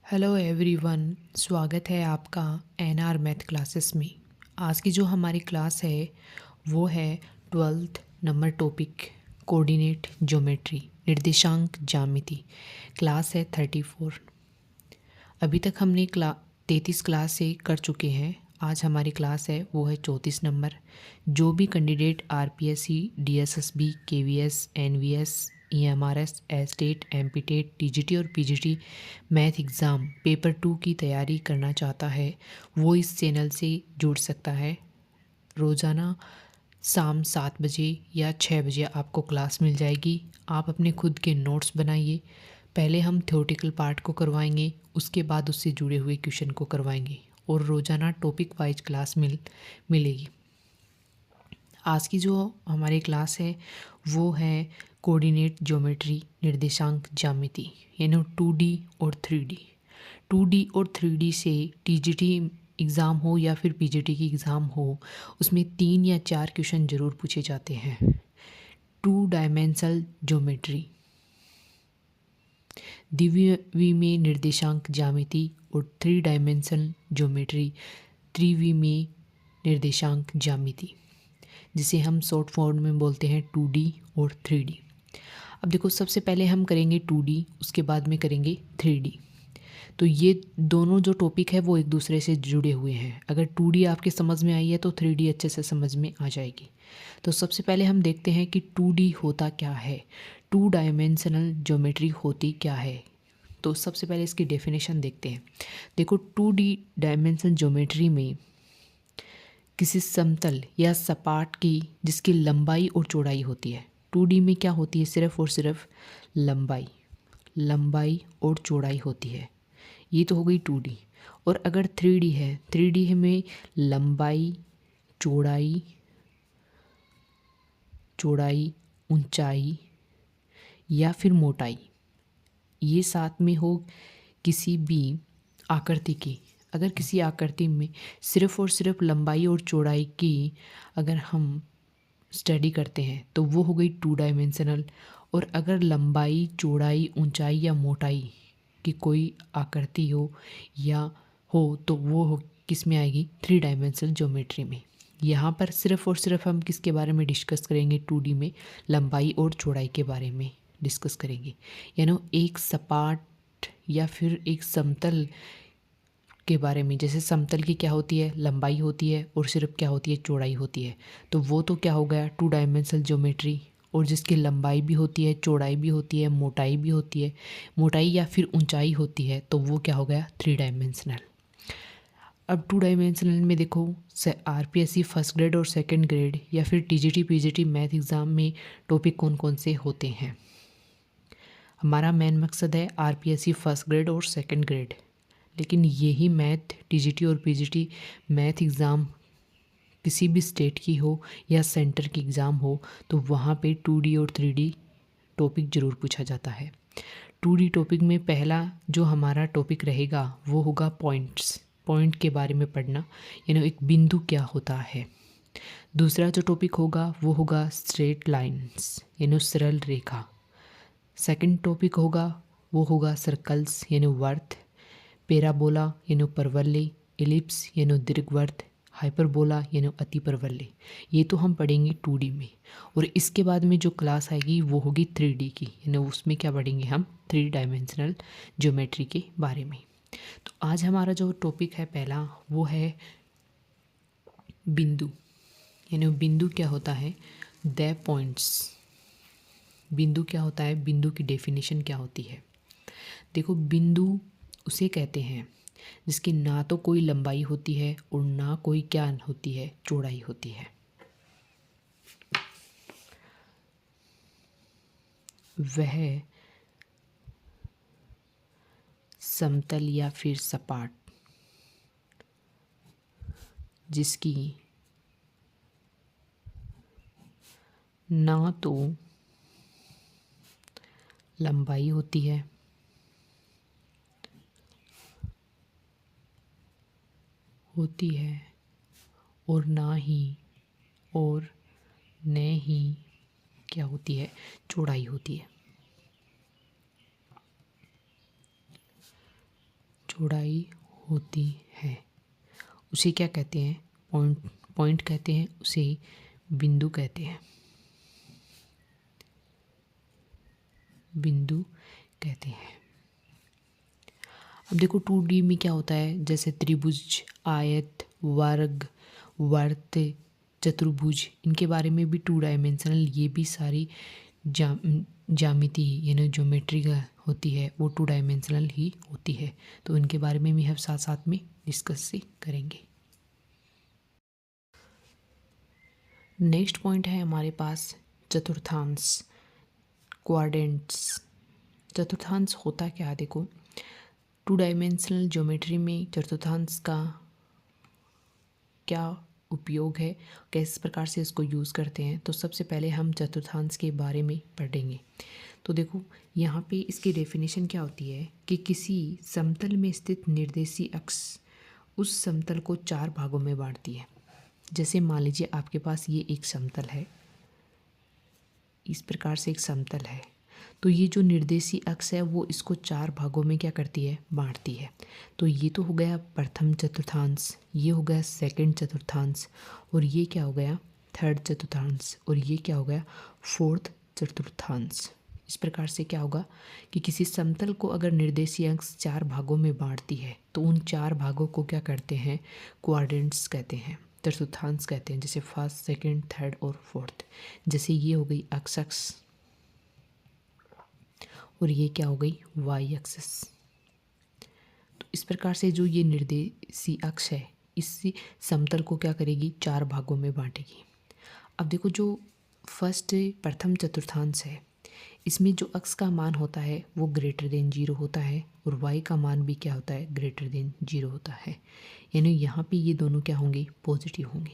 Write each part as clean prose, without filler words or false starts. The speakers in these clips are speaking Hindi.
हेलो एवरीवन, स्वागत है आपका एनआर मैथ क्लासेस में। आज की जो हमारी क्लास है वो है 12th number topic coordinate geometry, निर्देशांक ज्यामिति। क्लास है 34। अभी तक हमने 33 क्लास से कर चुके हैं। आज हमारी क्लास है वो है 34 नंबर। जो भी candidate RPSC, DSSB, KVS, NVS, EMRS, STET, MPTET, TGT और पीजीटी मैथ एग्ज़ाम पेपर 2 की तैयारी करना चाहता है वो इस चैनल से जुड़ सकता है। रोज़ाना शाम 7 बजे या 6 बजे आपको क्लास मिल जाएगी। आप अपने खुद के नोट्स बनाइए। पहले हम थ्योरेटिकल पार्ट को करवाएंगे, उसके बाद उससे जुड़े हुए क्वेश्चन को करवाएंगे और रोज़ाना टॉपिक वाइज क्लास मिलेगी। आज की जो हमारी क्लास है वो है कोऑर्डिनेट ज्योमेट्री, निर्देशांक ज्यामिति, यानी 2D और 3D। 2D और 3D से टीजीटी एग्ज़ाम हो या फिर पीजीटी की एग्ज़ाम हो, उसमें 3 या 4 क्वेश्चन ज़रूर पूछे जाते हैं। 2 डायमेंशनल ज्योमेट्री, द्विवी में निर्देशांक ज्यामिति और 3 डायमेंशनल ज्योमेट्री, त्रिवी में निर्देशांक ज्यामिति, जिसे हम शॉर्ट फॉर्म में बोलते हैं 2D और 3D। अब देखो, सबसे पहले हम करेंगे 2D, उसके बाद में करेंगे 3D। तो ये दोनों जो टॉपिक है वो एक दूसरे से जुड़े हुए हैं। अगर 2D आपके समझ में आई है तो 3D अच्छे से समझ में आ जाएगी। तो सबसे पहले हम देखते हैं कि 2D होता क्या है, 2 डायमेंशनल ज्योमेट्री होती क्या है। तो सबसे पहले इसकी डेफिनेशन देखते हैं। देखो, 2D डायमेंशनल ज्योमेट्री में किसी समतल या सपाट की जिसकी लंबाई और चौड़ाई होती है। 2D में क्या होती है, सिर्फ और सिर्फ लंबाई और चौड़ाई होती है। ये तो हो गई 2D। और अगर 3D है, 3D में लंबाई, चौड़ाई, ऊंचाई या फिर मोटाई, ये साथ में हो किसी भी आकृति की। अगर किसी आकृति में सिर्फ और सिर्फ लंबाई और चौड़ाई की अगर हम स्टडी करते हैं तो वो हो गई 2 डायमेंशनल। और अगर लंबाई, चौड़ाई, ऊंचाई या मोटाई की कोई आकृति हो या हो तो वो हो किस में आएगी, 3 डायमेंशनल ज्योमेट्री में। यहाँ पर सिर्फ और सिर्फ हम किसके बारे में डिस्कस करेंगे, 2D में लंबाई और चौड़ाई के बारे में डिस्कस करेंगे। यानी एक सपाट या फिर एक समतल के बारे में। जैसे समतल की क्या होती है, लंबाई होती है और सिर्फ क्या होती है, चौड़ाई होती है। तो वो तो क्या हो गया, 2 डायमेंशनल ज्योमेट्री। और जिसकी लंबाई भी होती है, चौड़ाई भी होती है, मोटाई भी होती है, मोटाई या फिर ऊंचाई होती है, तो वो क्या हो गया, 3 डायमेंशनल। अब 2 डायमेंशनल में देखो, आरपीएससी फर्स्ट ग्रेड और सेकंड ग्रेड या फिर टीजीटी पीजीटी मैथ एग्ज़ाम में टॉपिक कौन कौन से होते हैं। हमारा मेन मकसद है आरपीएससी फर्स्ट ग्रेड और सेकंड ग्रेड, लेकिन यही मैथ टीजीटी और पीजीटी मैथ एग्ज़ाम किसी भी स्टेट की हो या सेंटर की एग्ज़ाम हो तो वहाँ पे 2D और 3D टॉपिक ज़रूर पूछा जाता है। 2D टॉपिक में पहला जो हमारा टॉपिक रहेगा वो होगा पॉइंट के बारे में पढ़ना, यानी एक बिंदु क्या होता है। दूसरा जो टॉपिक होगा वो होगा स्ट्रेट लाइंस, यानी सरल रेखा। सेकंड टॉपिक होगा वो होगा सर्कल्स, यानी वर्त। पैराबोला यानी परवलय, एलिप्स यानी दीर्घवृत्त, हाइपरबोला यानी अति परवलय। ये तो हम पढ़ेंगे 2D में। और इसके बाद में जो क्लास आएगी वो होगी 3D की, यानी उसमें क्या पढ़ेंगे हम, 3 डायमेंशनल ज्योमेट्री के बारे में। तो आज हमारा जो टॉपिक है पहला वो है बिंदु, यानी बिंदु क्या होता है, द पॉइंट्स। बिंदु क्या होता है, बिंदु की डेफिनेशन क्या होती है। देखो, बिंदु उसे कहते हैं जिसकी ना तो कोई लंबाई होती है और ना कोई क्या होती है, चौड़ाई होती है। वह समतल या फिर सपाट जिसकी ना तो लंबाई होती है और ना ही क्या होती है, चौड़ाई होती है। चौड़ाई होती है उसे क्या कहते हैं? पॉइंट कहते हैं, उसे बिंदु कहते हैं, बिंदु कहते हैं। अब देखो 2D में क्या होता है, जैसे त्रिभुज, आयत, वर्ग, वर्त, चतुर्भुज, इनके बारे में भी 2 डायमेंशनल, ये भी सारी ज्यामिति यानी ज्योमेट्री होती है, वो 2 डायमेंशनल ही होती है। तो इनके बारे में भी हम साथ साथ में डिस्कस करेंगे। नेक्स्ट पॉइंट है हमारे पास चतुर्थांश, क्वाड्रेंट्स। चतुर्थांश होता क्या है? देखो 2 डायमेंशनल ज्योमेट्री में चतुर्थांश का क्या उपयोग है, किस प्रकार से इसको यूज़ करते हैं। तो सबसे पहले हम चतुर्थांश के बारे में पढ़ेंगे। तो देखो यहाँ पे इसकी डेफिनेशन क्या होती है कि किसी समतल में स्थित निर्देशीय अक्ष उस समतल को 4 भागों में बांटती है। जैसे मान लीजिए आपके पास ये एक समतल है, इस प्रकार से एक समतल है, तो ये जो निर्देशीय अक्ष है वो इसको 4 भागों में क्या करती है? बांटती है। तो ये तो हो गया प्रथम चतुर्थांश, ये हो गया सेकंड चतुर्थांश, और ये क्या हो गया? थर्ड चतुर्थांश, और ये क्या हो गया? फोर्थ चतुर्थांश। इस प्रकार से क्या होगा कि किसी समतल को अगर निर्देशीय अक्ष 4 भागों में बांटती है तो उन 4 भागों को क्या करते हैं? क्वाड्रेंट्स कहते हैं, चतुर्थांश कहते हैं। जैसे फर्स्ट, सेकंड, थर्ड और फोर्थ। जैसे ये हो गई एक्स अक्ष और ये क्या हो गई? Y axis. तो इस प्रकार से जो ये निर्देशीय अक्ष है इस समतल को क्या करेगी? 4 भागों में बांटेगी। अब देखो जो फर्स्ट प्रथम चतुर्थांश है इसमें जो अक्ष का मान होता है वो ग्रेटर देन 0 होता है और वाई का मान भी क्या होता है? ग्रेटर देन 0 होता है। यानी यहाँ पे ये दोनों क्या होंगे? पॉजिटिव होंगे।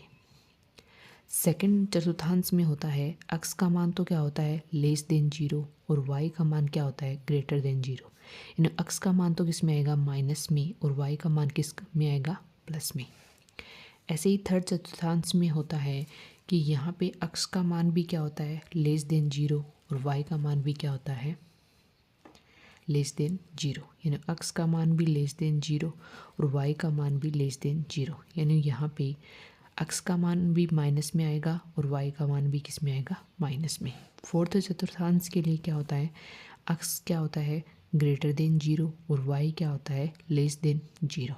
सेकंड चतुर्थांश में होता है अक्ष का मान तो क्या होता है? लेस देन 0 और वाई का मान क्या होता है? Greater than 0। यानी अक्ष का मान तो किस में आएगा? माइनस में, और वाई का मान किस में आएगा? प्लस में। ऐसे ही थर्ड चतुर्थांश में होता है कि यहाँ पे अक्ष का मान भी क्या होता है? लेस देन 0 और वाई का मान भी क्या होता है? Less than 0। यानी अक्ष का मान भी लेस देन 0 और वाई का मान भी लेस देन 0। यानी यहाँ पे अक्ष का मान भी माइनस में आएगा और वाई का मान भी किस में आएगा? माइनस में। फोर्थ चतुर्थांश के लिए क्या होता है? अक्ष क्या होता है? ग्रेटर देन 0 और वाई क्या होता है? Less than 0।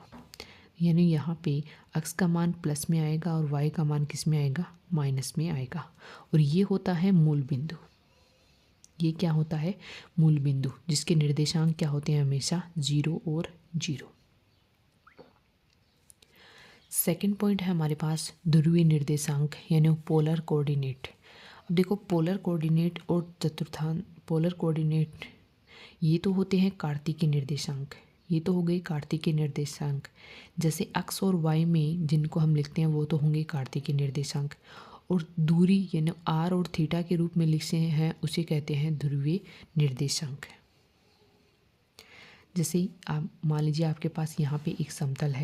यानी यहाँ पे अक्ष का मान प्लस में आएगा और वाई का मान किस में आएगा? माइनस में आएगा। और ये होता है मूल बिंदु। ये क्या होता है? मूल बिंदु, जिसके निर्देशांक क्या होते हैं? हमेशा 0 और 0। सेकंड पॉइंट है हमारे पास ध्रुवीय निर्देशांक यानी पोलर कोऑर्डिनेट। अब देखो पोलर कोऑर्डिनेट और पोलर कोऑर्डिनेट ये तो होते हैं कार्तीय निर्देशांक, ये तो हो गई कार्तीय निर्देशांक। जैसे एक्स और वाई में जिनको हम लिखते हैं वो तो होंगे कार्तीय निर्देशांक, और दूरी यानी आर और थीटा के रूप में लिखते हैं उसे कहते हैं ध्रुवीय निर्देशांक। जैसे आप मान लीजिए आपके पास यहाँ पे एक समतल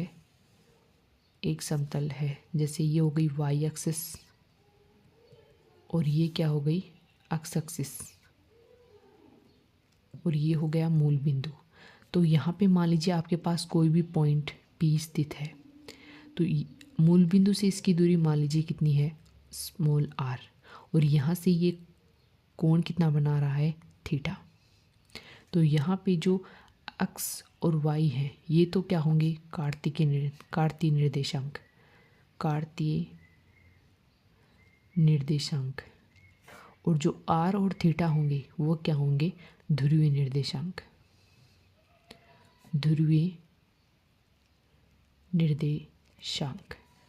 है, जैसे ये हो गई वाई एक्सिस और ये क्या हो गई? एक्स एक्सिस, और ये हो गया मूल बिंदु। तो यहाँ पे मान लीजिए आपके पास कोई भी पॉइंट P स्थित है, तो मूल बिंदु से इसकी दूरी मान लीजिए कितनी है? स्मॉल r, और यहाँ से ये कोण कितना बना रहा है? थीटा। तो यहाँ पे जो x और y है ये तो क्या होंगे? कार्तीय निर्देशांक, और जो r और थीटा होंगे वो क्या होंगे? ध्रुवीय निर्देशांक।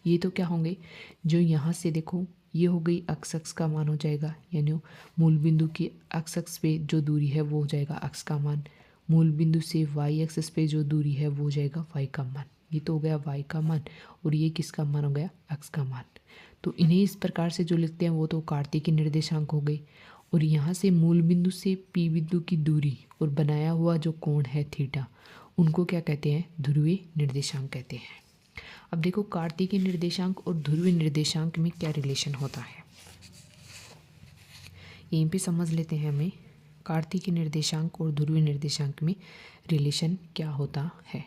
ये तो क्या होंगे? जो यहाँ से देखो ये हो गई x का मान हो जाएगा, यानी मूल बिंदु की x पे जो दूरी है वो हो जाएगा x का मान। मूल बिंदु से y एक्सिस पे जो दूरी है वो हो जाएगा y का मान। ये तो हो गया y का मान, और ये किसका मान हो गया? x का मान। तो इन्हें इस प्रकार से जो लिखते हैं वो तो कार्तीय निर्देशांक हो गए। और यहाँ से मूल बिंदु से P बिंदु की दूरी और बनाया हुआ जो कोण है थीटा, उनको क्या कहते हैं? ध्रुवीय निर्देशांक कहते हैं। अब देखो कार्तीय निर्देशांक और ध्रुवीय निर्देशांक में क्या रिलेशन होता है, यहीं पे समझ लेते हैं हमें कार्तीय निर्देशांक और ध्रुवीय निर्देशांक में रिलेशन क्या होता है।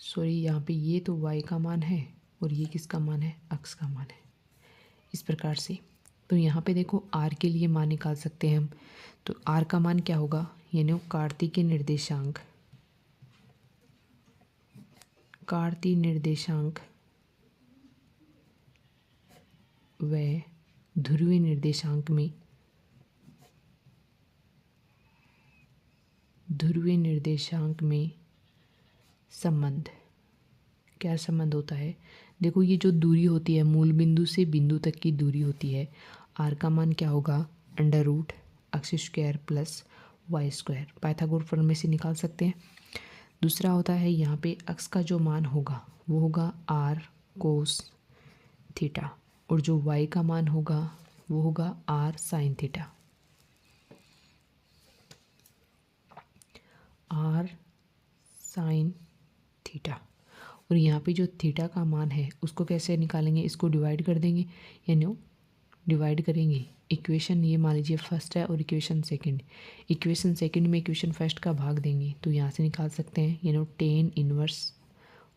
सॉरी, यहाँ पे ये तो y का मान है और ये किसका मान है, अक्ष का मान है, इस प्रकार से। तो यहाँ पे देखो r के लिए मान निकाल सकते हैं हम। तो r का मान क्या होगा, यानी कार्तीय निर्देशांक, कार्तीय निर्देशांक व ध्रुवीय निर्देशांक में, ध्रुवीय निर्देशांक में संबंध। क्या संबंध होता है, देखो ये जो दूरी होती है मूल बिंदु से बिंदु तक की दूरी होती है, r का मान क्या होगा, under root X square plus Y square, Pythagoras प्रमेय से निकाल सकते हैं। दूसरा होता है यहाँ पे x का जो मान होगा वो होगा r कोस थीटा, और जो y का मान होगा वो होगा r sine theta, r sine theta. और यहाँ पे जो थीटा का मान है उसको कैसे निकालेंगे, इसको डिवाइड कर देंगे, यानी डिवाइड करेंगे। इक्वेशन ये मान लीजिए फर्स्ट है और इक्वेशन सेकंड, इक्वेशन सेकंड में इक्वेशन फर्स्ट का भाग देंगे तो यहाँ से निकाल सकते हैं, यानी tan inverse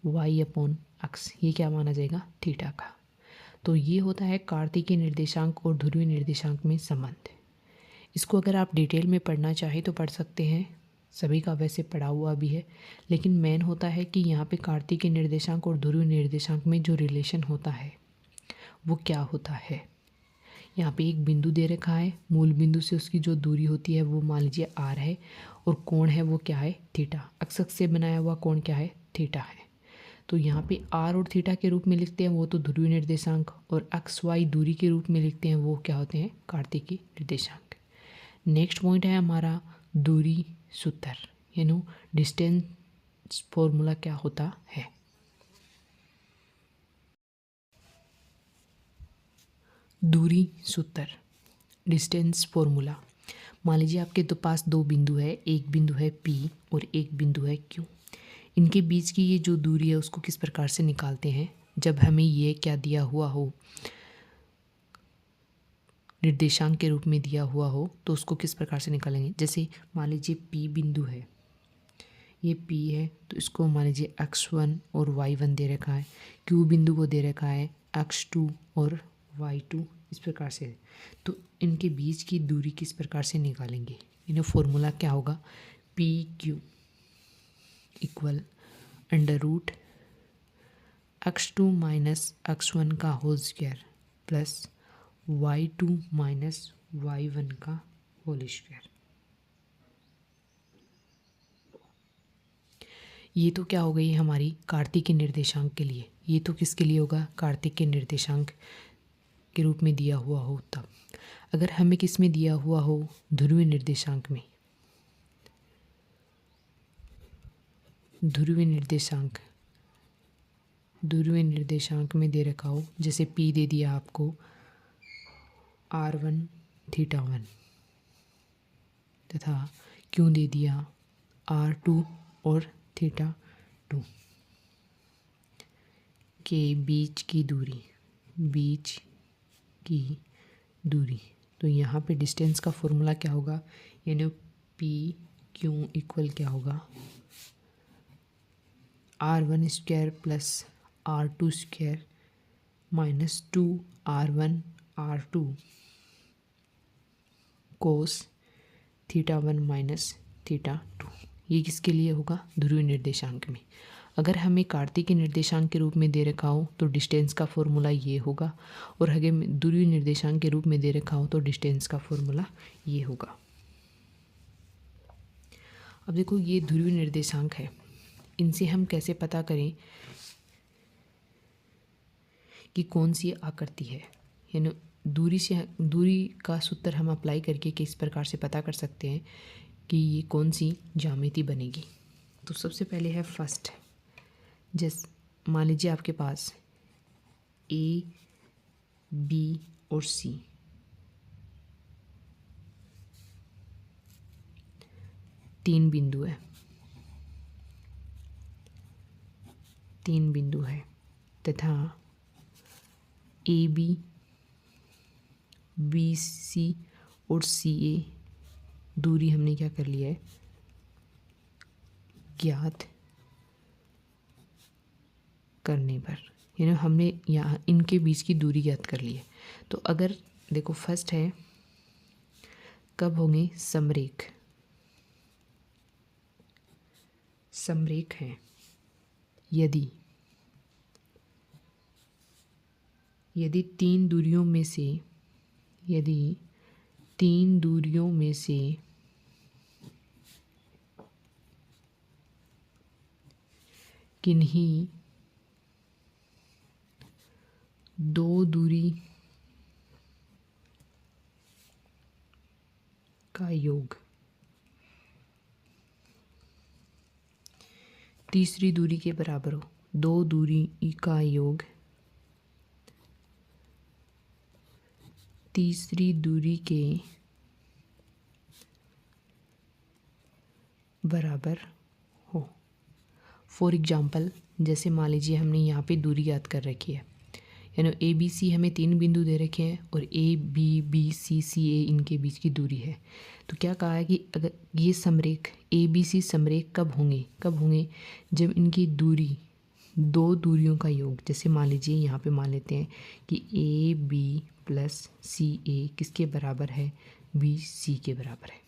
y upon x, ये क्या माना जाएगा, थीटा का। तो ये होता है कार्तीय निर्देशांक और ध्रुवीय निर्देशांक में संबंध। इसको अगर आप डिटेल में पढ़ना चाहें तो पढ़ सकते हैं, सभी का वैसे पढ़ा हुआ भी है, लेकिन मेन होता है कि यहाँ पे कार्तीय निर्देशांक और ध्रुवीय निर्देशांक में जो रिलेशन होता है वो क्या होता है। यहाँ पे एक बिंदु दे रखा है, मूल बिंदु से उसकी जो दूरी होती है वो मान लीजिए r है, और कोण है वो क्या है, थीटा, अक्ष से बनाया हुआ कोण क्या है, थीटा है। तो यहाँ पे r और थीटा के रूप में लिखते हैं वो तो ध्रुवीय निर्देशांक, और एक्स वाई दूरी के रूप में लिखते हैं वो क्या होते हैं, कार्तीय निर्देशांक। नेक्स्ट पॉइंट है हमारा दूरी सूत्र, यानी डिस्टेंस फॉर्मूला क्या होता है। दूरी सूत्र, डिस्टेंस फॉर्मूला। मान लीजिए आपके तो पास दो बिंदु है, एक बिंदु है P और एक बिंदु है Q। इनके बीच की ये जो दूरी है उसको किस प्रकार से निकालते हैं, जब हमें ये क्या दिया हुआ हो, निर्देशांक के रूप में दिया हुआ हो, तो उसको किस प्रकार से निकालेंगे। जैसे मान लीजिए P बिंदु है, ये P है, तो इसको मान लीजिए x1 और y1 दे रखा है, Q बिंदु को दे रखा है x2 और y2, इस प्रकार से। तो इनके बीच की दूरी किस प्रकार से निकालेंगे, इन्हें फॉर्मूला क्या होगा, PQ equal under root x2 minus x1 का whole square plus y2 minus y1 का होल स्क्वायर। ये तो क्या हो गई हमारी कार्तीय निर्देशांक के लिए, ये तो किसके लिए होगा, कार्तीय निर्देशांक के रूप में दिया हुआ हो तब। अगर हमें किस में दिया हुआ हो, ध्रुवीय निर्देशांक में, ध्रुवीय निर्देशांक, ध्रुवीय निर्देशांक में दे रखा हो, जैसे P दे दिया आपको r1 थीटा 1 तथा Q दे दिया r2 और थीटा 2 के बीच की दूरी, बीच की दूरी। तो यहाँ पे डिस्टेंस का फॉर्मूला क्या होगा, यानी PQ इक्वल क्या होगा, r1 square plus r2 square minus 2r1 r2 cos theta 1 minus theta 2। ये किसके लिए होगा, ध्रुवीय निर्देशांक में। अगर हमें कार्तीय निर्देशांक के रूप में दे रखा हो तो डिस्टेंस का फॉर्मूला ये होगा, और अगर ध्रुवीय निर्देशांक के रूप में दे रखा हो तो डिस्टेंस का फॉर्मूला ये होगा। अब देखो ये ध्रुवीय निर्देशांक है, इनसे हम कैसे पता करें कि कौन सी आकृति है, यानी दूरी से, दूरी का सूत्र हम अप्लाई करके किस प्रकार से पता कर सकते हैं कि ये कौन सी ज्यामिति बनेगी। तो सबसे पहले है फर्स्ट, जैसे मान लीजिए आपके पास A, B और C, तीन बिंदु है, तीन बिंदु है तथा AB, BC और CA दूरी हमने क्या कर लिया है, ज्ञात करने पर, यानी हमने यहाँ इनके बीच की दूरी ज्ञात कर ली है। तो अगर देखो फर्स्ट है कब होंगे समरेख, समरेख है यदि तीन दूरियों में से, यदि तीन दूरियों में से किन्हीं दो दूरी का योग तीसरी दूरी के बराबर हो, दो दूरी का योग तीसरी दूरी के बराबर हो। फॉर एग्जाम्पल, जैसे मान लीजिए हमने यहाँ पे दूरी याद कर रखी है, यानी ए बी सी हमें तीन बिंदु दे रखे हैं और ए बी बी सी सी ए इनके बीच की दूरी है। तो क्या कहा है कि अगर ये समरेख ए बी सी समरेख कब होंगे, जब इनकी दूरी दो दूरियों का योग, जैसे मान लीजिए यहाँ पे मान लेते हैं कि ए बी प्लस सी ए किसके बराबर है, बी सी के बराबर है,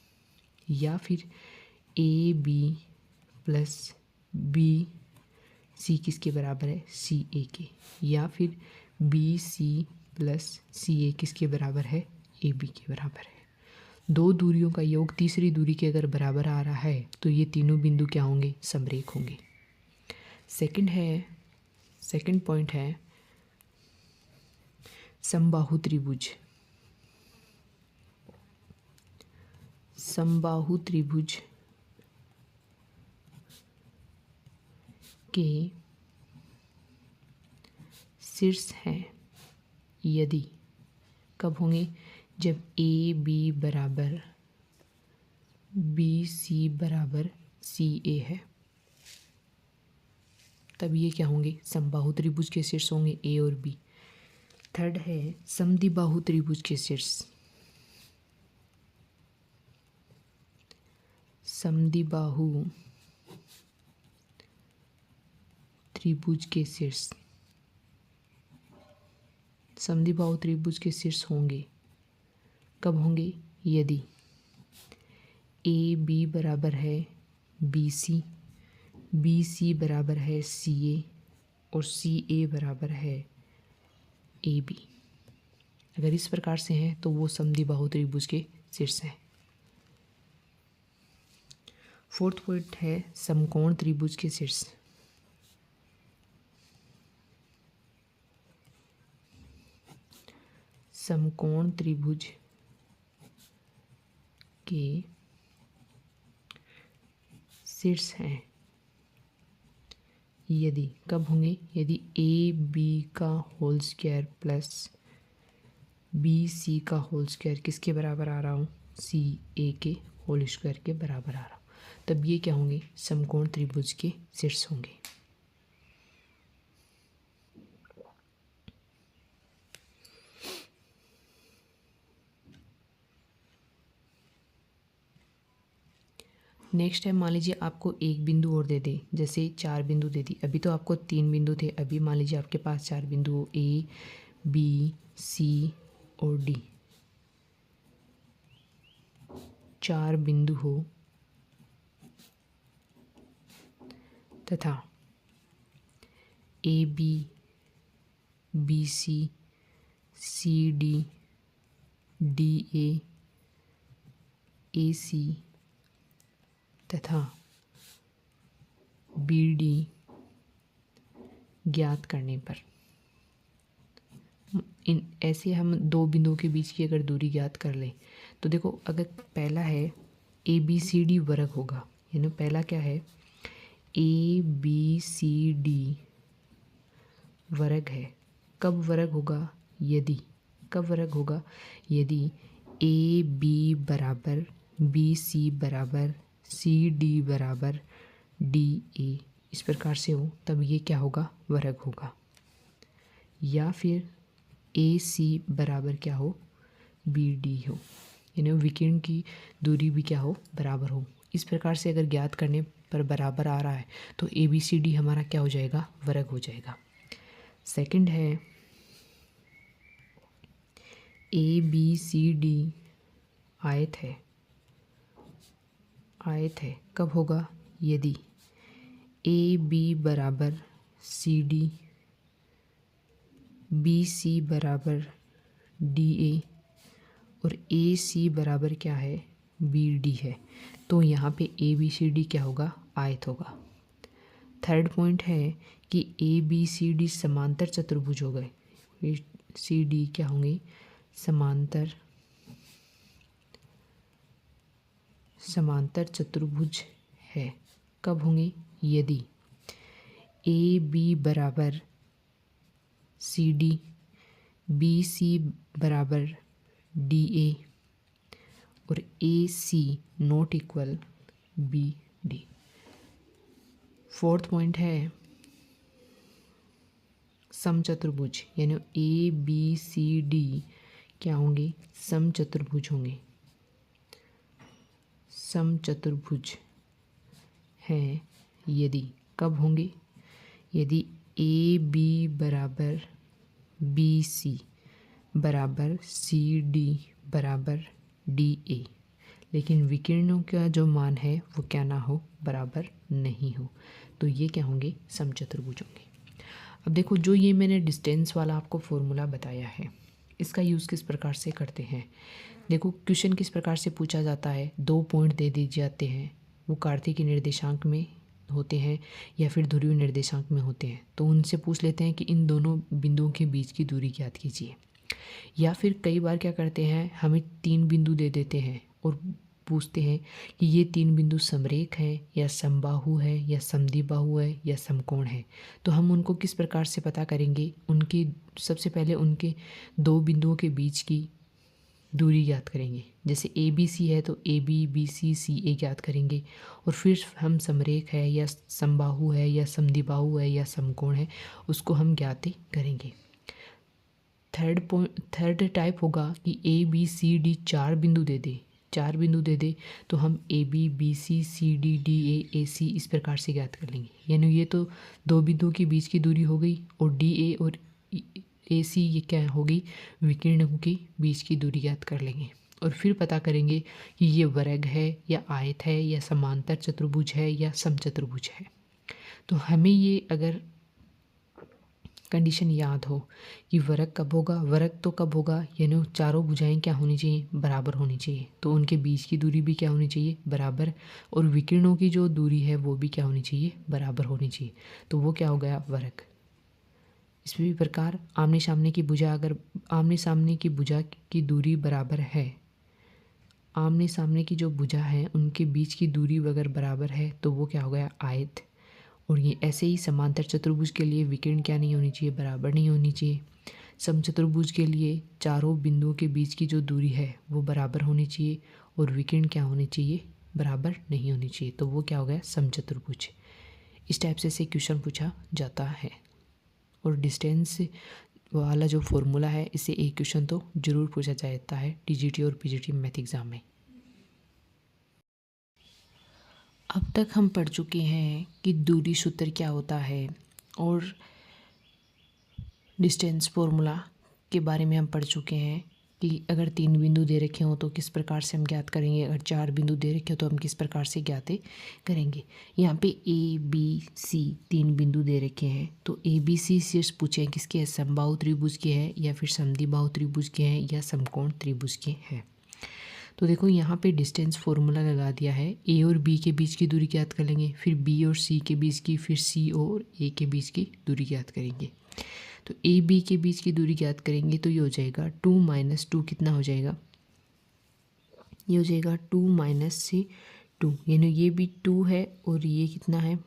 या फिर A B plus B C किसके बराबर है, सी ए के, या फिर बी सी प्लस सी ए किसके बराबर है, ए बी के बराबर है। दो दूरियों का योग तीसरी दूरी के अगर बराबर आ रहा है तो ये तीनों बिंदु क्या होंगे, समरेख होंगे। सेकंड पॉइंट है समबाहु त्रिभुज। समबाहु त्रिभुज के शीर्ष हैं यदि कब होंगे, जब ए बी बराबर बी सी बराबर सी ए है, तब ये क्या होंगे, समबाहु त्रिभुज के शीर्ष होंगे ए और बी। थर्ड है समद्विबाहु त्रिभुज के शीर्ष। समद्विबाहु त्रिभुज के शीर्ष, समद्विबाहु त्रिभुज के शीर्ष होंगे कब होंगे, यदि ए बी बराबर है बी सी बराबर है सी ए और सी ए बराबर है ए बी। अगर इस प्रकार से हैं तो वो समद्विबाहु त्रिभुज के शीर्ष हैं। फोर्थ पॉइंट है समकोण त्रिभुज के शीर्ष। समकोण त्रिभुज के शीर्ष हैं यदि कब होंगे, यदि ए बी का whole square plus B C का होल स्क्वायर किसके बराबर आ रहा हूँ, सी ए के होल स्क्वायर के बराबर आ रहा हूँ, तब ये क्या होंगे, समकोण त्रिभुज के शीर्ष होंगे। नेक्स्ट है, मान लीजिए आपको एक बिंदु और दे दे, जैसे चार बिंदु दे दी, अभी तो आपको तीन बिंदु थे, अभी मान लीजिए आपके पास चार बिंदु हो, ए बी सी और डी, चार बिंदु हो तथा A B B C D A C तथा बी डी ज्ञात करने पर, इन ऐसे हम दो बिंदुओं के बीच की अगर दूरी ज्ञात कर लें तो देखो, अगर पहला है ए बी सी डी वर्ग होगा, यानी पहला क्या है, ए बी सी डी वर्ग है, कब वर्ग होगा, यदि ए बी बराबर बी सी बराबर सी डी बराबर डी ए इस प्रकार से हो, तब ये क्या होगा, वर्ग होगा। या फिर ए सी बराबर क्या हो, बी डी हो, यानी विकिरण की दूरी भी क्या हो, बराबर हो। इस प्रकार से अगर ज्ञात करने पर बराबर आ रहा है तो ए बी सी डी हमारा क्या हो जाएगा, वर्ग हो जाएगा। सेकंड है ABCD आयत है। आयत है कब होगा? यदि AB बराबर CD, BC बराबर DA और AC बराबर क्या है? BD है। तो यहाँ पे ABCD क्या होगा? आयत होगा। थर्ड पॉइंट है कि ABCD समांतर चतुर्भुज हो गए। CD क्या होंगे? समांतर चतुर्भुज है। कब होंगे? यदि AB बराबर CD, BC बराबर DA और AC not equal BD। Fourth point है समचतुर्भुज, यानी ABCD क्या होंगे? समचतुर्भुज होंगे। समचतुर्भुज हैं यदि, कब होंगे? यदि AB बराबर BC बराबर CD बराबर DA, लेकिन विकिरणों का जो मान है वो क्या ना हो? बराबर नहीं हो। तो ये क्या होंगे? समचतुर्भुज होंगे। अब देखो, जो ये मैंने डिस्टेंस वाला आपको फॉर्मूला बताया है, इसका यूज़ किस प्रकार से करते हैं। देखो, क्वेश्चन किस प्रकार से पूछा जाता है, 2 पॉइंट दे दिए जाते हैं, वो कार्तीय निर्देशांक में होते हैं या फिर ध्रुवीय निर्देशांक में होते हैं। तो उनसे पूछ लेते हैं कि इन दोनों बिंदुओं के बीच की दूरी ज्ञात कीजिए। या फिर कई बार क्या करते हैं, हमें 3 बिंदु दे देते हैं और पूछते हैं कि ये 3 बिंदु समरेख हैं या समबाहु है या समद्विबाहु है या समकोण है। तो हम उनको किस प्रकार से पता करेंगे? उनकी सबसे पहले उनके 2 बिंदुओं के बीच की दूरी ज्ञात करेंगे। जैसे ABC है तो AB BC CA ज्ञात करेंगे और फिर हम समरेख है या समबाहु है या समद्विबाहु है या समकोण है, उसको हम ज्ञात करेंगे। थर्ड टाइप होगा कि ABCD 4 बिंदु दे दे तो हम AB BC CD DA AC इस प्रकार से ज्ञात कर लेंगे। यानी ये तो 2 बिंदुओं के बीच की दूरी हो गई और DA और AC ये क्या होगी? विकिरणों के बीच की दूरी ज्ञात कर लेंगे और फिर पता करेंगे कि ये वर्ग है या आयत है या समांतर चतुर्भुज है या समचतुर्भुज है। तो हमें ये अगर कंडीशन याद हो कि वर्ग कब होगा, वर्ग तो कब होगा, यानी चारों भुजाएं क्या होनी चाहिए? बराबर होनी चाहिए। तो उनके बीच की दूरी भी क्या होनी चाहिए? बराबर। और विकिरणों की जो दूरी है वो भी क्या होनी चाहिए? बराबर होनी चाहिए। तो वो क्या हो गया? वर्ग। इसी प्रकार आमने सामने की भुजा, अगर आमने सामने की भुजा की दूरी बराबर है, आमने सामने की जो भुजा है उनके बीच की दूरी अगर बराबर है तो वो क्या हो गया? आयत। और ये ऐसे ही समांतर चतुर्भुज के लिए विकिरण क्या नहीं होनी चाहिए? बराबर नहीं होनी चाहिए। समचतुर्भुज के लिए चारों बिंदुओं के बीच की जो दूरी है वो बराबर होनी चाहिए और विकिरण क्या होनी चाहिए? बराबर नहीं होनी चाहिए। तो वो क्या हो गया? समचतुर्भुज। इस टाइप से क्वेश्चन पूछा जाता है। और डिस्टेंस वाला जो फॉर्मूला है, इससे एक क्वेश्चन तो जरूर पूछा जाता है TGT और PGT मैथ एग्जाम में। अब तक हम पढ़ चुके हैं कि दूरी सूत्र क्या होता है और डिस्टेंस फॉर्मूला के बारे में हम पढ़ चुके हैं कि अगर 3 बिंदु दे रखे हों तो किस प्रकार से हम ज्ञात करेंगे, अगर 4 बिंदु दे रखे हो तो हम किस प्रकार से ज्ञात करेंगे। यहाँ पे ABC 3 बिंदु दे रखे हैं तो ABC सिर्फ पूछे किसके हैं? समबाहु त्रिभुज के हैं या फिर समद्विबाहु त्रिभुज के हैं या समकोण त्रिभुज के हैं। तो देखो, यहाँ पे डिस्टेंस फॉर्मूला लगा दिया है। A और B के बीच की दूरी ज्ञात कर लेंगे, फिर B और C के बीच की, फिर C और A के बीच की दूरी ज्ञात करेंगे। तो AB के बीच की दूरी ज्ञात करेंगे तो ये हो जाएगा 2 - 2 कितना हो जाएगा? ये हो जाएगा 2 - से 2, यानी ये भी 2 है और ये कितना है?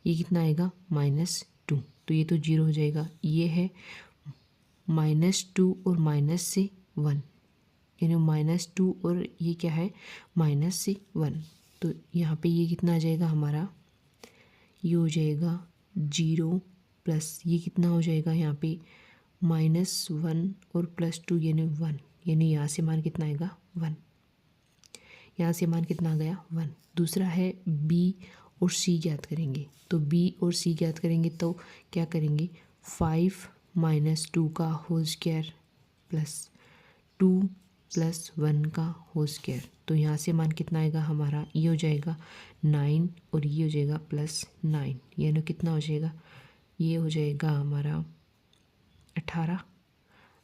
ये कितना आएगा? -2। तो ये तो 0 हो जाएगा। ये है -2 और माइनस से 1, यानी -2 और ये क्या है? माइनस से 1। तो यहाँ पे ये कितना आ जाएगा हमारा? ये हो जाएगा 0 प्लस ये कितना हो जाएगा यहाँ पे? -1 और +2 यानी 1, यानी यहाँ से मान कितना आएगा? 1। यहाँ से मान कितना आ गया? 1। दूसरा है B और C ज्ञात करेंगे। तो B और C ज्ञात करेंगे तो क्या करेंगे? 5 माइनस 2 का होल स्क्वायर प्लस 2 प्लस 1 का होल स्क्वायर। तो यहाँ से मान कितना आएगा हमारा, ये हो जाएगा 9 और ये हो जाएगा प्लस 9, यानी कितना हो जाएगा, ये हो जाएगा हमारा 18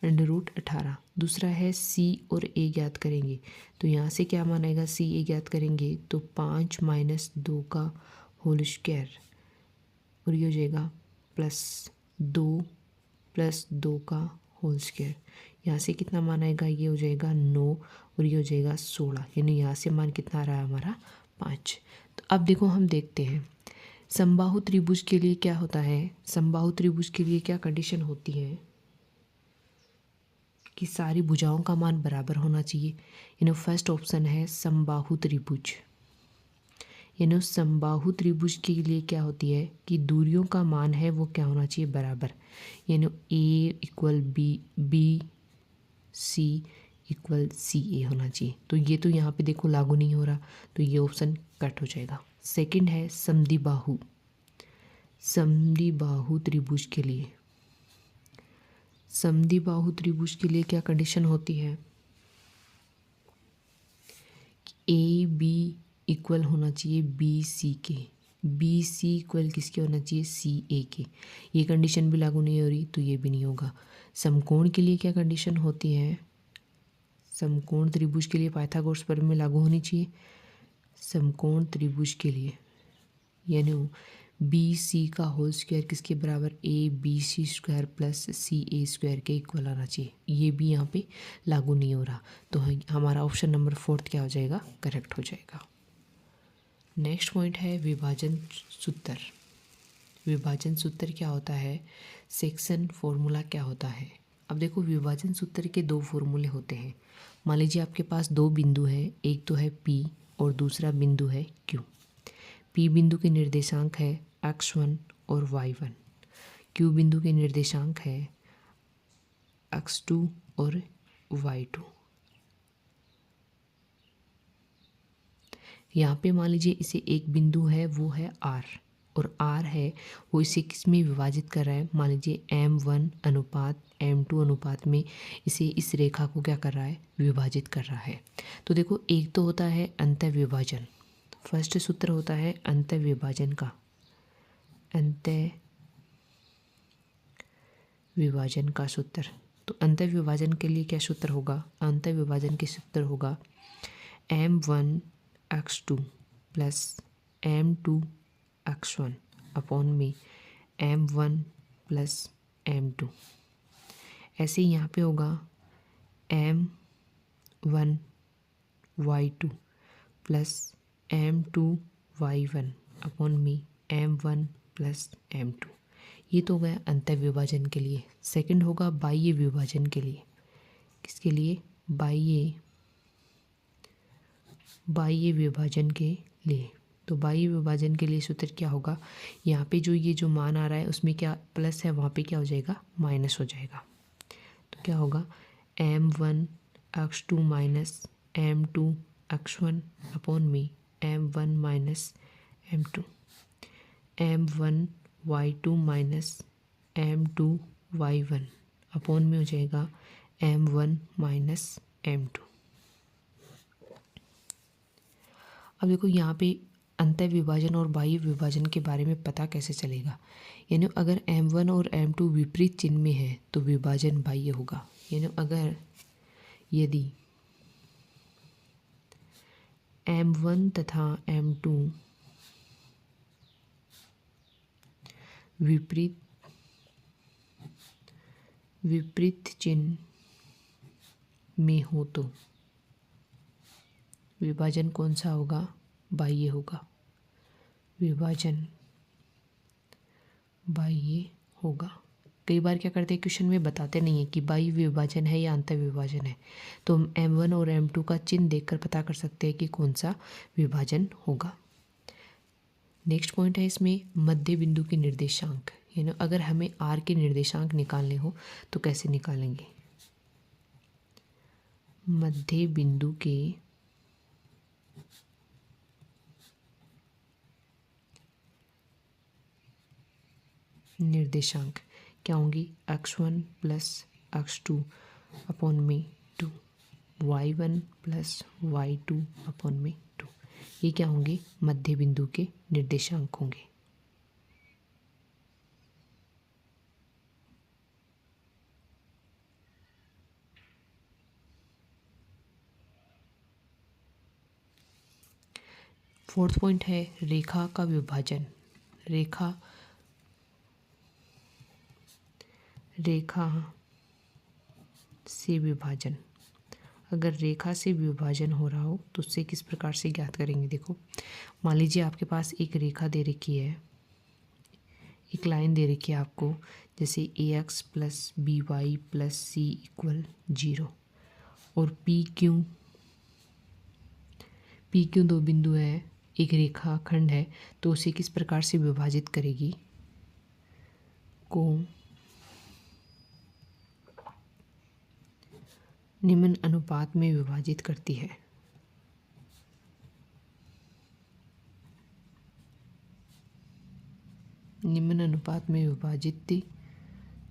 √18। दूसरा है सी और ए ज्ञात करेंगे, तो यहाँ से क्या मान आएगा, सी ए ज्ञात करेंगे तो 5 माइनस 2 का होल स्क्वायर और ये हो जाएगा प्लस 2 प्लस 2 का होल स्क्वायर। यहाँ से कितना मान आएगा, ये हो जाएगा 9 और ये हो जाएगा 16, यानी यहाँ से मान कितना आ रहा है हमारा 5। तो अब देखो हम देखते हैं समबाहु त्रिभुज के लिए क्या होता है। समबाहु त्रिभुज के लिए क्या कंडीशन होती है कि सारी भुजाओं का मान बराबर होना चाहिए। फर्स्ट ऑप्शन है समबाहु त्रिभुज। समबाहु त्रिभुज के लिए क्या होती है कि दूरियों का मान है वो क्या होना चाहिए, बराबर। A equal B, B C equal C A होना चाहिए। तो ये तो यहाँ पे देखो लागू नहीं हो रहा, तो ये ऑप्शन कट हो जाएगा। सेकंड है समद्विबाहु। समद्विबाहु त्रिभुज के लिए, समद्विबाहु त्रिभुज के लिए क्या कंडीशन होती है, ए बी इक्वल होना चाहिए बी सी के, बी सी इक्वल किसके होना चाहिए, सी ए के। ये कंडीशन भी लागू नहीं हो रही तो ये भी नहीं होगा। समकोण के लिए क्या कंडीशन होती है, समकोण त्रिभुज के लिए पाइथागोरस प्रमेय में लागू होनी चाहिए। समकोण त्रिभुज के लिए यानी बी सी का होल स्क्वायर किसके बराबर, A B C square plus C A square के इक्वल आना चाहिए। ये भी यहाँ पे लागू नहीं हो रहा, तो हमारा ऑप्शन नंबर 4 क्या हो जाएगा, करेक्ट हो जाएगा। नेक्स्ट पॉइंट है विभाजन सूत्र। विभाजन सूत्र क्या होता है, सेक्शन फॉर्मूला क्या होता है। अब देखो विभाजन सूत्र के 2 फॉर्मूले होते हैं। मान लीजिए आपके पास 2 बिंदु हैं, एक तो है P और दूसरा बिंदु है Q। P बिंदु के निर्देशांक है x1 और y1, Q बिंदु के निर्देशांक है x2 और y2। यहाँ पे मान लीजिए इसे एक बिंदु है वो है R, और R है वो इसे किस में विभाजित कर रहा है, मान लीजिए M1 अनुपात M2 अनुपात में इसे इस रेखा को क्या कर रहा है, विभाजित कर रहा है। तो देखो एक तो होता है अंतः विभाजन, फर्स्ट सूत्र होता है अंतः विभाजन का, अंतः विभाजन का सूत्र। तो अंतः विभाजन के लिए क्या सूत्र होगा, अंतः विभाजन के सूत्र होगा M1 x2 plus M2 x1 upon में M1 प्लस M2। ऐसे ही यहाँ पे होगा M1 y2 plus M2 y1 upon में M1 प्लस M2। ये तो गया अंतः विभाजन के लिए। सेकंड होगा बाह्य विभाजन के लिए, किसके लिए, बाह्य विभाजन के लिए। तो बाह्य विभाजन के लिए सूत्र क्या होगा, यहाँ पे जो ये जो मान आ रहा है उसमें क्या प्लस है, वहाँ पे क्या हो जाएगा, माइनस हो जाएगा। तो क्या होगा M1 x2 minus M2 x1 upon में M1 minus M2, M1 y2 minus M2 y1 upon में हो जाएगा M1 माइनस M2। अब देखो यहाँ पे अंतः विभाजन और बाह्य विभाजन के बारे में पता कैसे चलेगा, यानी अगर M1 और M2 विपरीत चिन्ह में है तो विभाजन बाह्य होगा। यानी अगर यदि M1 तथा M2 विपरीत चिन्ह में हो तो विभाजन कौन सा होगा, बाह्य होगा, विभाजन बाह्य होगा। कई बार क्या करते हैं क्वेश्चन में बताते नहीं है कि बाह्य विभाजन है या अंतः विभाजन है, तो हम M1 और M2 का चिन्ह देखकर पता कर सकते हैं कि कौन सा विभाजन होगा। नेक्स्ट पॉइंट है इसमें मध्य बिंदु के निर्देशांक, यानी अगर हमें R के निर्देशांक निकालने हो तो कैसे निकालेंगे। मध्य बिंदु के निर्देशांक क्या होंगी, x1 प्लस x2 अपॉन में 2, y1 प्लस y2 अपॉन में 2। ये क्या होंगे, मध्य बिंदु के निर्देशांक होंगे। फोर्थ पॉइंट है रेखा का विभाजन। रेखा से विभाजन। अगर रेखा से विभाजन हो रहा हो तो उससे किस प्रकार से ज्ञात करेंगे। देखो, मान लीजिए आपके पास एक रेखा दे रखी है, एक लाइन दे रखी है आपको, जैसे ax plus B Y plus C equal 0 और पी क्यू दो बिंदु है, एक रेखा खंड है, तो उसे किस प्रकार से विभाजित करेगी, को निम्न अनुपात में विभाजित करती है। निम्न अनुपात में विभाजित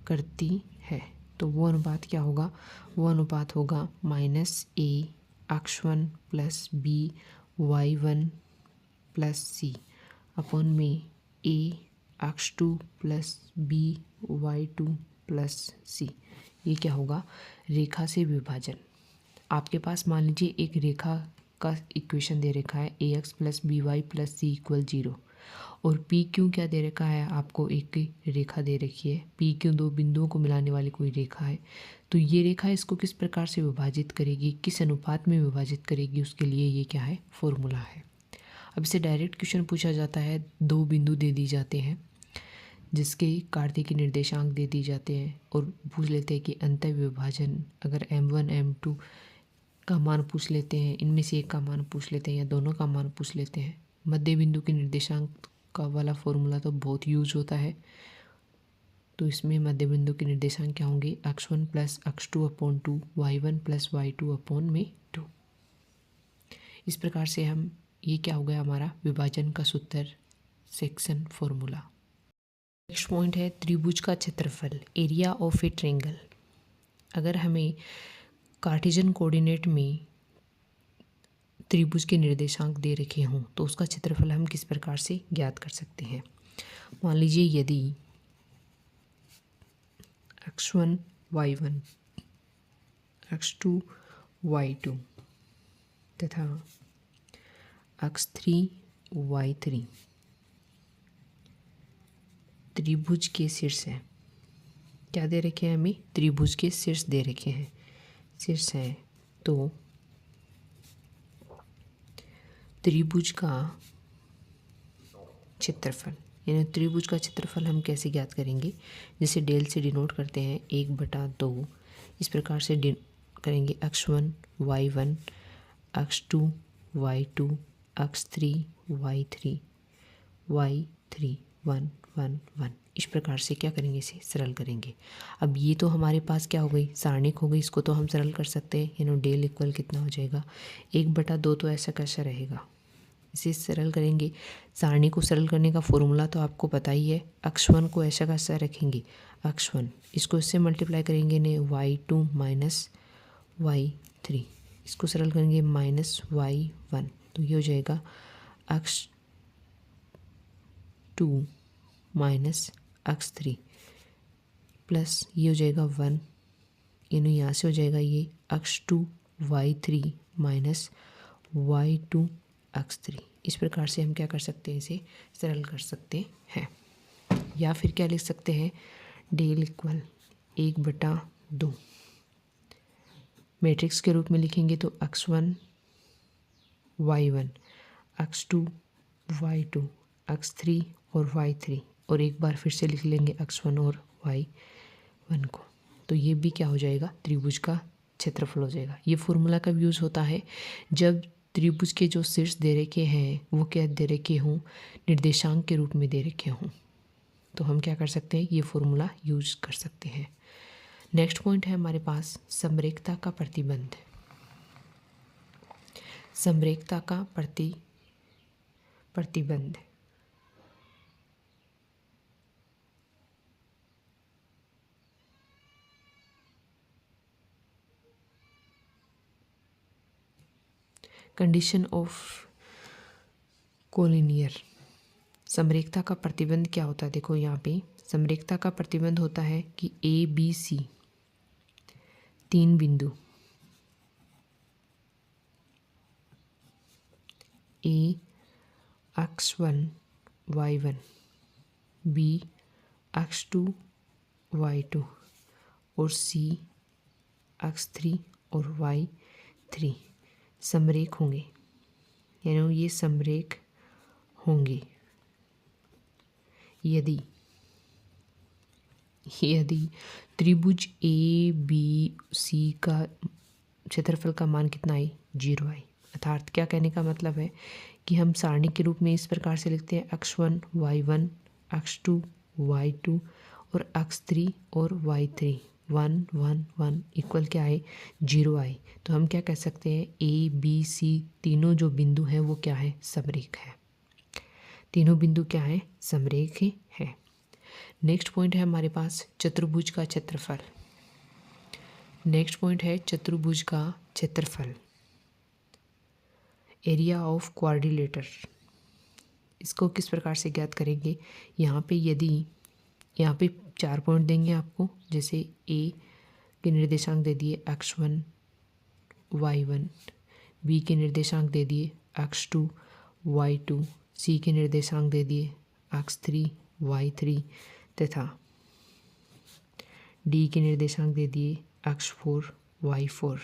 करती है। तो वो अनुपात क्या होगा, वो अनुपात होगा -a x1 plus B y1 plus C upon में a x2 plus B y2 plus C. ये क्या होगा, रेखा से विभाजन। आपके पास मान लीजिए एक रेखा का इक्वेशन दे रखा है ax plus B Y plus C equal 0 और पी क्यू क्या दे रखा है, आपको एक रेखा दे रखी है, पी क्यू दो बिंदुओं को मिलाने वाली कोई रेखा है। तो ये रेखा इसको किस प्रकार से विभाजित करेगी, किस अनुपात में विभाजित करेगी, उसके लिए ये क्या है, फॉर्मूला है। अब इसे डायरेक्ट क्वेश्चन पूछा जाता है, दो बिंदु दे दी जाते हैं जिसके कार्तीय निर्देशांक दे दिए जाते हैं और पूछ लेते हैं कि अंतर विभाजन, अगर m1 m2 का मान पूछ लेते हैं, इनमें से एक का मान पूछ लेते हैं या दोनों का मान पूछ लेते हैं। मध्य बिंदु के निर्देशांक का वाला फॉर्मूला तो बहुत यूज होता है, तो इसमें मध्य बिंदु के निर्देशांक क्या होंगे, x1 plus x2 upon 2, y1 plus y2 upon में 2। इस प्रकार से हम, ये क्या हो गया हमारा विभाजन का सूत्र, सेक्शन फॉर्मूला। नेक्स्ट पॉइंट है त्रिभुज का क्षेत्रफल, एरिया ऑफ ए ट्रायंगल। अगर हमें कार्टेशियन कोऑर्डिनेट में त्रिभुज के निर्देशांक दे रखे हों तो उसका क्षेत्रफल हम किस प्रकार से ज्ञात कर सकते हैं। मान लीजिए यदि x1 y1 x2 y2 तथा x3 y3 त्रिभुज के शीर्ष है। क्या दे रखे हैं हमें, त्रिभुज के शीर्ष दे रखे हैं, शीर्ष है। तो त्रिभुज का क्षेत्रफल, यानी त्रिभुज का क्षेत्रफल हम कैसे ज्ञात करेंगे, जैसे डेल से डिनोट करते हैं 1/2, इस प्रकार से करेंगे x1 y1 x2 y2 x3 y3 y3 1 1 1, इस प्रकार से क्या करेंगे, इसे सरल करेंगे। अब ये तो हमारे पास क्या हो गई, सारणिक हो गई, इसको तो हम सरल कर सकते हैं। यानी डेल इक्वल कितना हो जाएगा, 1/2, तो ऐसा कैसा रहेगा, इसे सरल करेंगे। सारणी को सरल करने का फॉर्मूला तो आपको पता ही है, x1 को ऐसा कैसा रखेंगे, x1 इसको इससे मल्टीप्लाई करेंगे ने y2 माइनस y3, इसको सरल करेंगे -y1, तो ये हो जाएगा x2 माइनस x3 प्लस ये हो जाएगा 1, यानी यहाँ से हो जाएगा ये x2 y3 minus y2 x3। इस प्रकार से हम क्या कर सकते हैं, इसे सरल कर सकते हैं। या फिर क्या लिख सकते हैं, डेल इक्वल 1/2 मैट्रिक्स के रूप में लिखेंगे तो x1 y1 x2 y2 x3 और y3, और एक बार फिर से लिख लेंगे x1 और y1 को। तो ये भी क्या हो जाएगा, त्रिभुज का क्षेत्रफल हो जाएगा। ये फॉर्मूला का यूज़ होता है जब त्रिभुज के जो शीर्ष दे रखे हैं वो क्या दे रखे हों, निर्देशांक के रूप में दे रखे हों, तो हम क्या कर सकते हैं, ये फॉर्मूला यूज कर सकते हैं। नेक्स्ट पॉइंट है हमारे पास समरेखता का प्रतिबंध। समरेखता का प्रतिबंध कंडीशन ऑफ कोलिनियर, समरेखता का प्रतिबंध क्या होता है? देखो यहाँ पे समरेखता का प्रतिबंध होता है कि ABC 3 बिंदु A x1 y1 B x2 y2 और C x3 और y3 समरेख होंगे, यानी ये समरेख होंगे यदि त्रिभुज ABC का क्षेत्रफल का मान कितना है? 0 है। अर्थात क्या कहने का मतलब है कि हम सारणी के रूप में इस प्रकार से लिखते हैं x1 y1 x2 y2 और x3 और y3 1 1 1 इक्वल क्या है? 0 आए। तो हम क्या कह सकते हैं? ABC तीनों जो बिंदु हैं वो क्या है? समरेख है। तीनों बिंदु क्या है? समरेख है। नेक्स्ट पॉइंट है हमारे पास चतुर्भुज का क्षेत्रफल। नेक्स्ट पॉइंट है चतुर्भुज का क्षेत्रफल, एरिया ऑफ क्वाड्रिलेटर। इसको किस प्रकार से ज्ञात करेंगे? यहाँ पे 4 पॉइंट देंगे आपको, जैसे A के निर्देशांक दे दिए x1 y1, B के निर्देशांक दे दिए x2 y2, C के निर्देशांक दे दिए x3 y3 तथा D के निर्देशांक दे दिए x4 y4।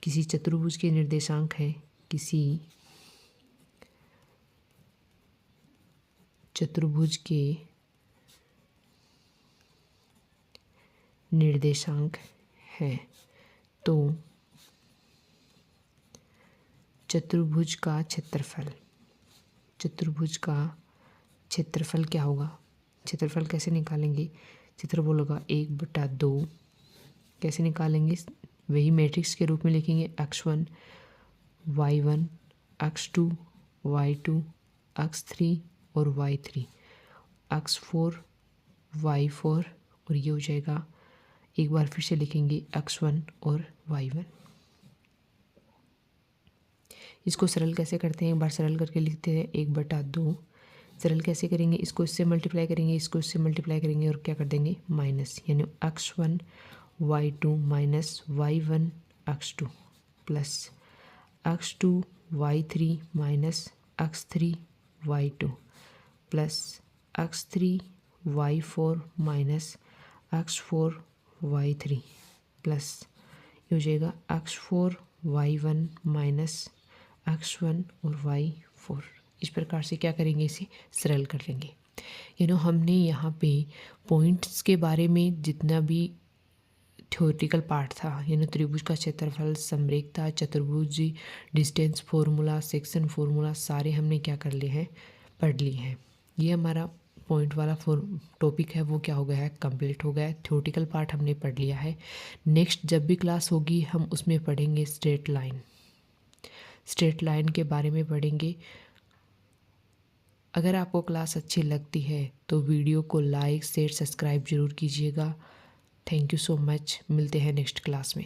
किसी चतुर्भुज के निर्देशांक है, किसी चतुर्भुज के निर्देशांक है तो चतुर्भुज का क्षेत्रफल क्या होगा? क्षेत्रफल कैसे निकालेंगे? क्षेत्रफल होगा 1/2। कैसे निकालेंगे? वही मैट्रिक्स के रूप में लिखेंगे x1 y1 x2 y2 x3 और y3 x4 y4 और ये हो जाएगा, एक बार फिर से लिखेंगे x1 और y1। इसको सरल कैसे करते हैं? एक बार सरल करके लिखते हैं 1/2। सरल कैसे करेंगे? इसको इससे मल्टीप्लाई करेंगे, इसको इससे मल्टीप्लाई करेंगे और क्या कर देंगे? माइनस, यानी x1 y2 minus y1 x2 plus x2 y3 minus x3 y2 plus x3 y4 minus x4 y3 plus ये हो जाएगा x4 y1 माइनस x1 और y4। इस प्रकार से क्या करेंगे? इसे सरल कर लेंगे। हमने यहाँ पे पॉइंट्स के बारे में जितना भी थ्योरेटिकल पार्ट था, त्रिभुज का क्षेत्रफल, समरेखता, चतुर्भुज, डिस्टेंस फॉर्मूला, सेक्शन फॉर्मूला, सारे हमने क्या कर लिए हैं? पढ़ लिए हैं। ये हमारा पॉइंट वाला टॉपिक है वो क्या हो गया है? कंप्लीट हो गया है। थ्योरेटिकल पार्ट हमने पढ़ लिया है। नेक्स्ट जब भी क्लास होगी हम उसमें पढ़ेंगे स्ट्रेट लाइन के बारे में पढ़ेंगे। अगर आपको क्लास अच्छी लगती है तो वीडियो को लाइक शेयर सब्सक्राइब जरूर कीजिएगा। Thank you so much. मिलते हैं नेक्स्ट क्लास में।